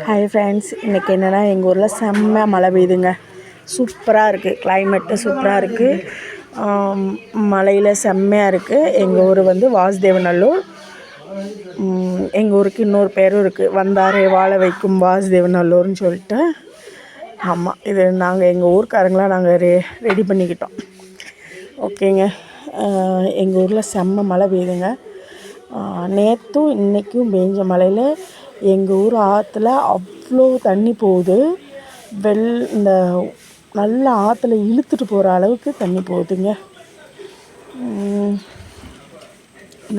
Hi friends, இன்றைக்கி என்னென்னா எங்கள் ஊரில் செம்ம மழை பெய்யுதுங்க. சூப்பராக இருக்குது, கிளைமேட்டு சூப்பராக இருக்குது. மழையில் செம்மையாக இருக்குது. எங்கள் ஊர் வந்து வாசுதேவநல்லூர். எங்கள் ஊருக்கு இன்னொரு பேரும் இருக்குது, வந்தாரை வாழ வைக்கும் வாசுதேவநல்லூர்னு சொல்லிட்டு. ஆமாம், இது நாங்கள் எங்கள் ஊருக்காரங்களாம் நாங்கள் ரெடி பண்ணிக்கிட்டோம். ஓகேங்க. எங்கள் ஊரில் செம்ம மழை பெய்யுதுங்க. நேற்றும் இன்றைக்கும் பெஞ்ச மழையில் எங்கள் ஊர் ஆற்றுல அவ்வளோ தண்ணி போகுது. இந்த நல்ல ஆற்றுல இழுத்துட்டு போகிற அளவுக்கு தண்ணி போகுதுங்க.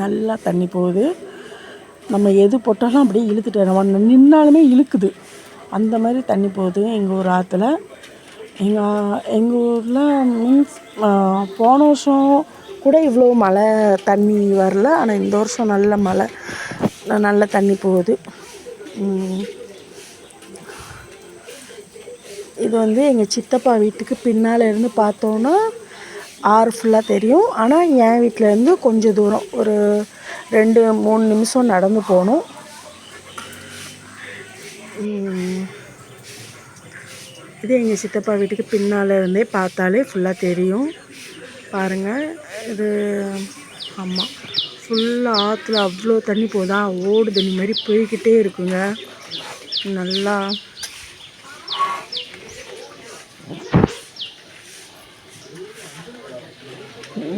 நல்லா தண்ணி போகுது. நம்ம எது போட்டாலும் அப்படியே இழுத்துட்டு நம்ம நின்னாலுமே இழுக்குது. அந்த மாதிரி தண்ணி போகுது எங்கள் ஊர் ஆற்றுல. எங்கள் ஊரில் மீன்ஸ் போன வருஷம் கூட இவ்வளோ மழை தண்ணி வரல. ஆனால் இந்த வருஷம் நல்ல மழை, நல்ல தண்ணி போகுது. இது வந்து எங்கள் சித்தப்பா வீட்டுக்கு பின்னால் இருந்து பார்த்தோன்னா ஆறு ஃபுல்லாக தெரியும். ஆனால் என் வீட்டிலேருந்து கொஞ்சம் தூரம், ஒரு 2-3 நிமிஷம் நடந்து போகணும். இது எங்கள் சித்தப்பா வீட்டுக்கு பின்னால் இருந்தே பார்த்தாலே ஃபுல்லாக தெரியும். பாருங்கள், இது ஆமாம், ஃபுல்லாக ஆற்றுல அவ்வளோ தண்ணி போதா, ஓடு தண்ணி மாதிரி போய்கிட்டே இருக்குங்க. நல்லா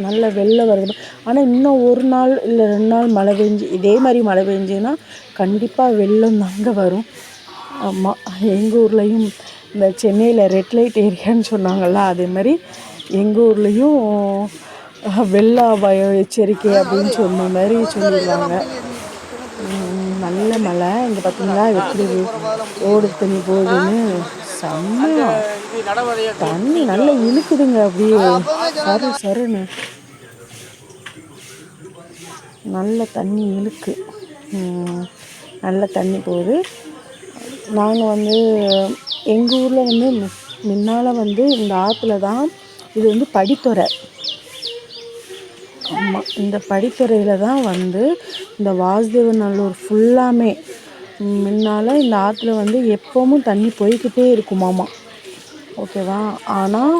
நல்ல வெள்ளம் வருது. ஆனால் இன்னும் 1 நாள் இல்லை 2 நாள் மழை பெஞ்சு இதே மாதிரி மழை பெஞ்சுன்னா கண்டிப்பாக வெள்ளம் தாங்க வரும். ஆமாம், எங்கள் ஊர்லேயும் இந்த சென்னையில் ரெட் லைட் ஏரியான்னு சொன்னாங்கள்ல, அதே மாதிரி எங்கள் ஊர்லேயும் வெள்ள அபாய எச்சரிக்கை அப்படின்னு சொன்ன மாதிரி சொல்லிடுவாங்க. நல்ல மழை. இங்கே பார்த்தீங்களா எப்படி ஓடு தண்ணி போகுதுன்னு. செம்ம தண்ணி நல்லா இழுக்குதுங்க, அப்படியே சருன்னு நல்ல தண்ணி இழுக்கு. நல்ல தண்ணி போகுது. நாங்கள் வந்து எங்கள் ஊரில் வந்து முன்னால் வந்து இந்த ஆற்றுல தான் இது வந்து படித்துறை. ஆமாம், இந்த படித்துறையில் தான் வந்து இந்த வாசுதேவநல்லூர் ஃபுல்லாமே முன்னால் இந்த ஆற்றுல வந்து எப்போவும் தண்ணி போய்கிட்டே இருக்குமாமா. ஓகேவா? ஆனால்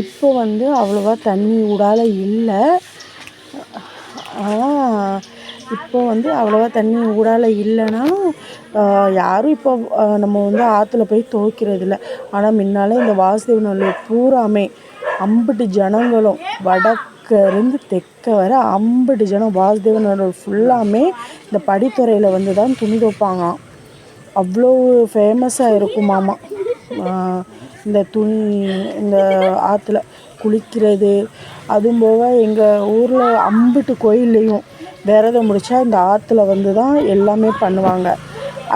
இப்போ வந்து அவ்வளோவா தண்ணி விடால இல்லை. ஆனால் இப்போ வந்து அவ்வளோவா தண்ணி ஊடால இல்லைன்னா யாரும் இப்போ நம்ம வந்து ஆற்றுல போய் துவைக்கிறதில்ல. ஆனால் முன்னால் இந்த வாசுதேவநல்லூர் பூராமே அம்புட்டு ஜனங்களும் வடக்கிருந்து தெற்க வர அம்புட்டு ஜனம் வாசுதேவநல்லூர் ஃபுல்லாமே இந்த படித்துறையில் வந்து தான் துணி துவைப்பாங்க. அவ்வளோ ஃபேமஸாக இருக்குமாமா இந்த துணி, இந்த ஆற்றுல குளிக்கிறது. அதுவும் போக எங்கள் ஊரில் அம்புட்டு கோயில்லையும் விரதம் முடித்தா இந்த ஆற்றுல வந்து தான் எல்லாமே பண்ணுவாங்க.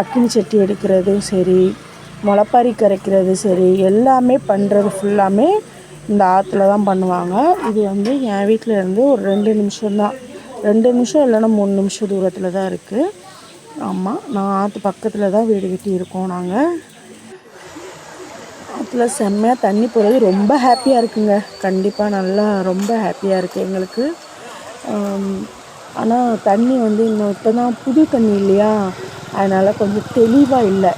அக்கினி சட்டி எடுக்கிறதும் சரி, முளைப்பாரி கரைக்கிறது சரி, எல்லாமே பண்ணுறது ஃபுல்லாமே இந்த ஆற்றுல தான் பண்ணுவாங்க. இது வந்து என் வீட்டில் இருந்து ஒரு 2 நிமிஷம் தான், 2 நிமிஷம் இல்லைன்னா 3 நிமிஷம் தூரத்தில் தான் இருக்குது. ஆமாம், நான் ஆற்று பக்கத்தில் தான் வீடு கட்டி இருக்கோம். நாங்கள் ஆற்றுல செம்மையாக தண்ணி போகிறது ரொம்ப ஹாப்பியாக இருக்குங்க. கண்டிப்பாக நல்லா ரொம்ப ஹாப்பியாக இருக்குது எங்களுக்கு. ஆனால் தண்ணி வந்து இன்னும் இப்போ தான் புது தண்ணி இல்லையா, அதனால் கொஞ்சம் தெளிவாக இல்லை.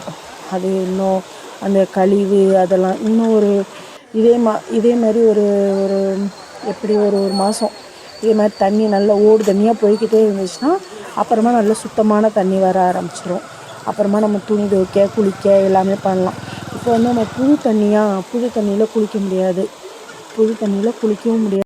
அது இன்னும் அந்த கழிவு அதெல்லாம் இன்னும் ஒரு இதே மாதிரி ஒரு எப்படி ஒரு மாதம் இதே மாதிரி தண்ணி நல்லா ஓடு தண்ணியாக போய்கிட்டே இருந்துச்சுன்னா அப்புறமா நல்லா சுத்தமான தண்ணி வர ஆரம்பிச்சிடும். அப்புறமா நம்ம துணி துவைக்க, குளிக்க எல்லாமே பண்ணலாம். இப்போ வந்து நம்ம புது தண்ணியில் குளிக்க முடியாது, புது தண்ணியில் குளிக்கவும் முடியாது.